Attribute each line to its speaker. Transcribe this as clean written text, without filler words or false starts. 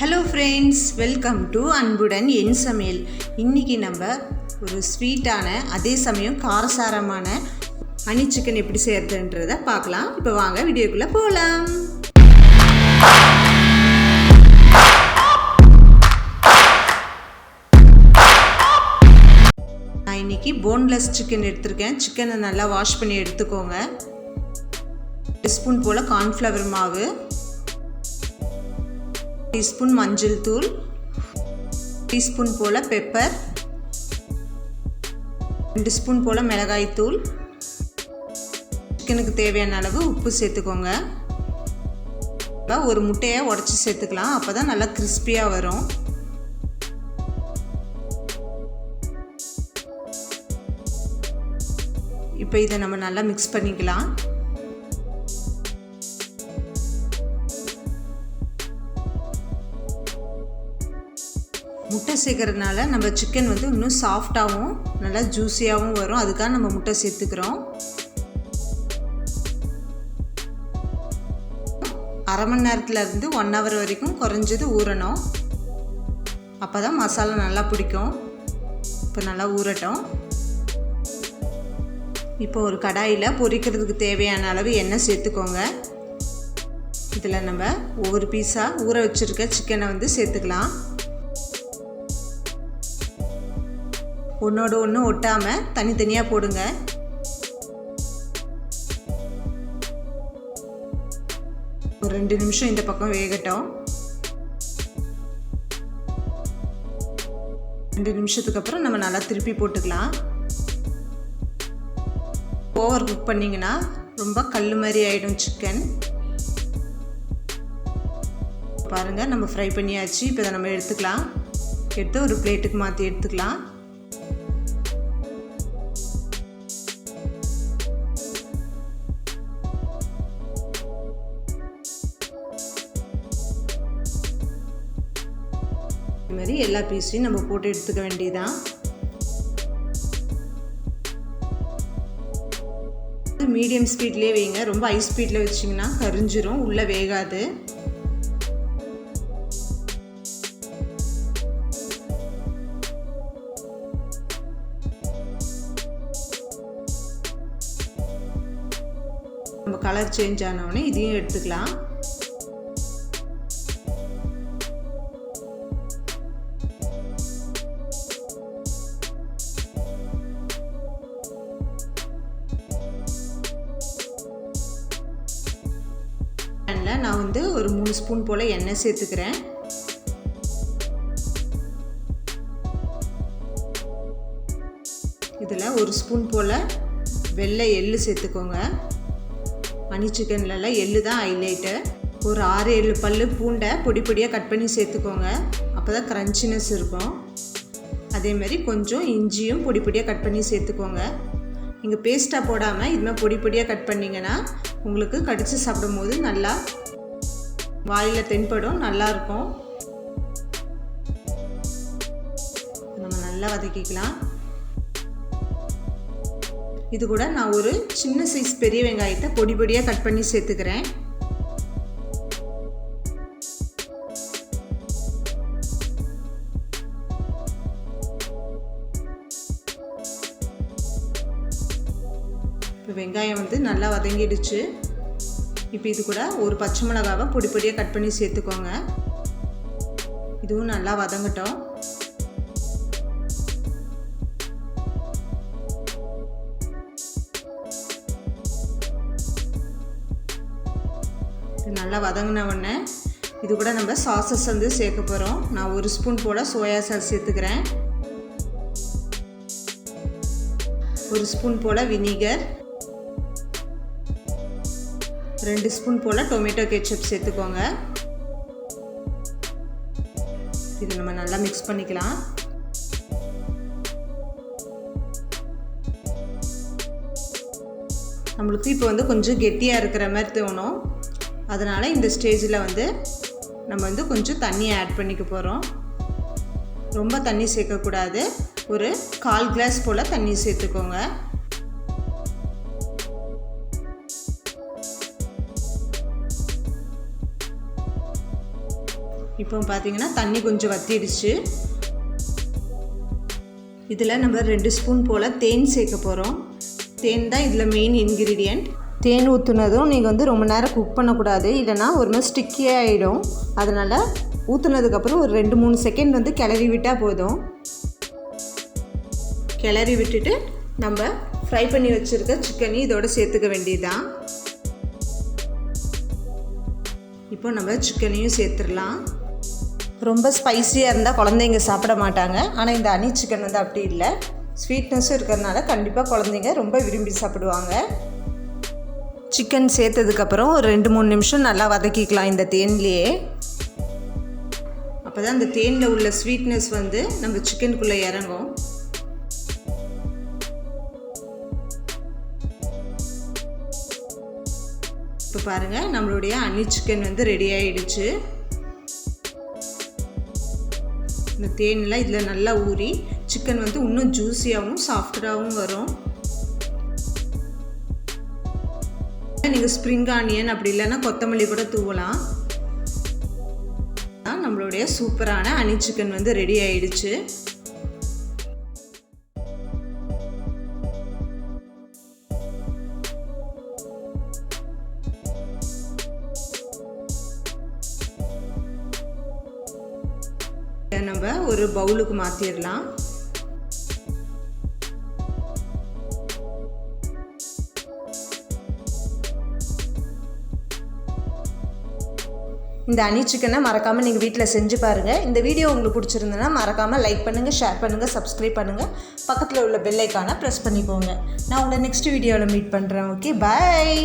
Speaker 1: Hello friends, welcome to அன்புடன் என் சமையல். இன்றைக்கி நம்ம ஒரு ஸ்வீட்டான அதே சமயம் காரசாரமான ஹனி சிக்கன் எப்படி செய்கிறதுன்றதை பார்க்கலாம். இப்போ வாங்க வீடியோக்குள்ளே போகலாம். நான் இன்றைக்கி போன்லெஸ் சிக்கன் எடுத்திருக்கேன். சிக்கனை நல்லா வாஷ் பண்ணி எடுத்துக்கோங்க. 1 ஸ்பூன் போல் கார்ன்ஃப்ளவர் மாவு, டீஸ்பூன் மஞ்சள் தூள், டீஸ்பூன் போல் பெப்பர், 2 ஸ்பூன் போல் மிளகாய் தூள், சிக்கனுக்கு தேவையான அளவு உப்பு சேர்த்துக்கோங்க. ஒரு முட்டையை உடச்சி சேர்த்துக்கலாம், அப்போ தான் நல்லா கிறிஸ்பியாக வரும். இப்போ இதை நம்ம நல்லா மிக்ஸ் பண்ணிக்கலாம். முட்டை சேர்க்கறதுனால நம்ம சிக்கன் இன்னும் சாஃப்டாகவும் நல்லா ஜூஸியாகவும் வரும். அதுக்காக நம்ம முட்டை சேர்த்துக்கிறோம். 1/2 மணி நேரத்துலேருந்து 1 ஹவர் வரைக்கும் குறைஞ்சது ஊறணும். அப்போ தான் மசாலா நல்லா பிடிக்கும். இப்போ நல்லா ஊறட்டும். இப்போ ஒரு கடாயில் பொரிக்கிறதுக்கு தேவையான அளவு எண்ணெய் சேர்த்துக்கோங்க. இதில் நம்ம ஒவ்வொரு பீஸாக ஊற வச்சுருக்க சிக்கனை சேர்த்துக்கலாம். ஒன்றோடு ஒன்று ஒட்டாமல் தனித்தனியாக போடுங்க. ஒரு 2 நிமிஷம் இந்த பக்கம் வேகட்டும். 2 நிமிஷத்துக்கு அப்புறம் நம்ம நல்லா திருப்பி போட்டுக்கலாம். ஓவர் குக் பண்ணிங்கன்னா ரொம்ப கல் மாதிரி ஆகிடும் சிக்கன். பாருங்கள், நம்ம ஃப்ரை பண்ணியாச்சு. இப்போ இதை நம்ம எடுத்துக்கலாம். எடுத்து ஒரு பிளேட்டுக்கு மாற்றி எடுத்துக்கலாம். இது மாதிரி எல்லா பீஸையும் நம்ம போட்டு எடுத்துக்க வேண்டியதான். மீடியம் ஸ்பீட்லேயே வைங்க. ரொம்ப ஹை ஸ்பீடில் வச்சிங்கன்னா கரிஞ்சிரும், உள்ளே வேகாது. நம்ம கலர் சேஞ்ச் ஆனவுடனே இதையும் எடுத்துக்கலாம். நான் ஒரு 3 ஸ்பூன் போல் எண்ணெய் சேர்த்துக்கிறேன். இதில் 1 ஸ்பூன் போல் வெள்ளை எள்ளு சேர்த்துக்கோங்க. ஹனி சிக்கன்லலாம் எள்ளு தான் ஹைலைட்டு. ஒரு 6-7 பல் பூண்டை பொடி பொடியாக கட் பண்ணி சேர்த்துக்கோங்க. அப்போ தான் க்ரன்ச்சினஸ் இருக்கும். அதேமாதிரி கொஞ்சம் இஞ்சியும் பொடி பொடியாக கட் பண்ணி சேர்த்துக்கோங்க. நீங்கள் பேஸ்ட்டாக போடாமல் இதுமாதிரி பொடி பொடியாக கட் பண்ணிங்கன்னா உங்களுக்கு கடித்து சாப்பிடும் போது நல்லா வாயில் தென்படும், நல்லாயிருக்கும். நம்ம நல்லா வதக்கிக்கலாம். இது கூட நான் ஒரு சின்ன சைஸ் பெரிய வெங்காயத்தை பொடி பொடியாக கட் பண்ணி சேர்த்துக்கிறேன். இப்போ வெங்காயம் நல்லா வதங்கிடுச்சு. இப்போ இது கூட ஒரு பச்சை மிளகாவை பொடி பொடியாக கட் பண்ணி சேர்த்துக்கோங்க. இதுவும் நல்லா வதங்கட்டும். இது நல்லா வதங்கின உடனே இது கூட நம்ம சாஸஸ் சேர்க்க போகிறோம். நான் 1 ஸ்பூன் போல் சோயா சாஸ் சேர்த்துக்கிறேன். 1 ஸ்பூன் போல் வினிகர், 2 ஸ்பூன் போல் டொமேட்டோ கெச்சப் சேர்த்துக்கோங்க. இது நம்ம நல்லா மிக்ஸ் பண்ணிக்கலாம். நம்மளுக்கு இப்போ கொஞ்சம் கெட்டியாக இருக்கிற மாதிரி தோணும். அதனால் இந்த ஸ்டேஜில் நம்ம கொஞ்சம் தண்ணி ஆட் பண்ணிக்க போகிறோம். ரொம்ப தண்ணி சேர்க்கக்கூடாது. ஒரு 1/4 கிளாஸ் போல் தண்ணி சேர்த்துக்கோங்க. இப்போ பார்த்தீங்கன்னா தண்ணி கொஞ்சம் வற்றிடுச்சு. இதில் நம்ம 2 ஸ்பூன் போல் தேன் சேர்க்க போகிறோம். தேன் தான் இதில் மெயின் இன்க்ரீடியண்ட். தேன் ஊற்றுனதும் நீங்கள் வந்து ரொம்ப நேரம் குக் பண்ணக்கூடாது, இல்லைனா ஒரு மாதிரி ஸ்டிக்கியாக ஆகிடும். அதனால் ஊற்றுனதுக்கப்புறம் ஒரு 2-3 செகண்ட் வந்து கிளறி விட்டால் போதும். கிளறி விட்டுட்டு நம்ம ஃப்ரை பண்ணி வச்சுருக்க சிக்கனையும் இதோடு சேர்த்துக்க வேண்டியதுதான். இப்போ நம்ம சிக்கனையும் சேர்த்துடலாம். ரொம்ப ஸ்பைஸியாக இருந்தால் குழந்தைங்க சாப்பிட மாட்டாங்க. ஆனால் இந்த ஹனி சிக்கன் வந்து அப்படி இல்லை, ஸ்வீட்னஸும் இருக்கிறதுனால கண்டிப்பாக குழந்தைங்க ரொம்ப விரும்பி சாப்பிடுவாங்க. சிக்கன் சேர்த்ததுக்கப்புறம் ஒரு 2-3 நிமிஷம் நல்லா வதக்கிக்கலாம் இந்த தேன்லேயே. அப்போ தான் அந்த தேனில் உள்ள ஸ்வீட்னஸ் வந்து நம்ம சிக்கனுக்குள்ளே இறங்கும். இப்போ பாருங்கள், நம்மளுடைய ஹனி சிக்கன் வந்து ரெடி ஆகிடுச்சு. இந்த தேனில் இதில் நல்லா ஊறி சிக்கன் வந்து இன்னும் ஜூஸியாகவும் சாஃப்டாகவும் வரும். நீங்கள் ஸ்ப்ரிங் ஆனியன் அப்படி இல்லைன்னா கொத்தமல்லி கூட தூவலாம். நம்மளுடைய சூப்பரான ஹனி சிக்கன் வந்து ரெடி ஆயிடுச்சு. நம்ம ஒரு பவுலுக்கு மாற்றிடலாம். இந்த ஹனி சிக்கனை மறக்காமல் நீங்கள் வீட்டில் செஞ்சு பாருங்கள். இந்த வீடியோ உங்களுக்கு பிடிச்சிருந்ததுன்னா மறக்காமல் லைக் பண்ணுங்கள், ஷேர் பண்ணுங்கள், சப்ஸ்கிரைப் பண்ணுங்கள். பக்கத்தில் உள்ள பெல் ஐக்கானை ப்ரெஸ் பண்ணிக்கோங்க. நான் உங்களை நெக்ஸ்ட் வீடியோவில் மீட் பண்ணுறேன். ஓகே, பாய்.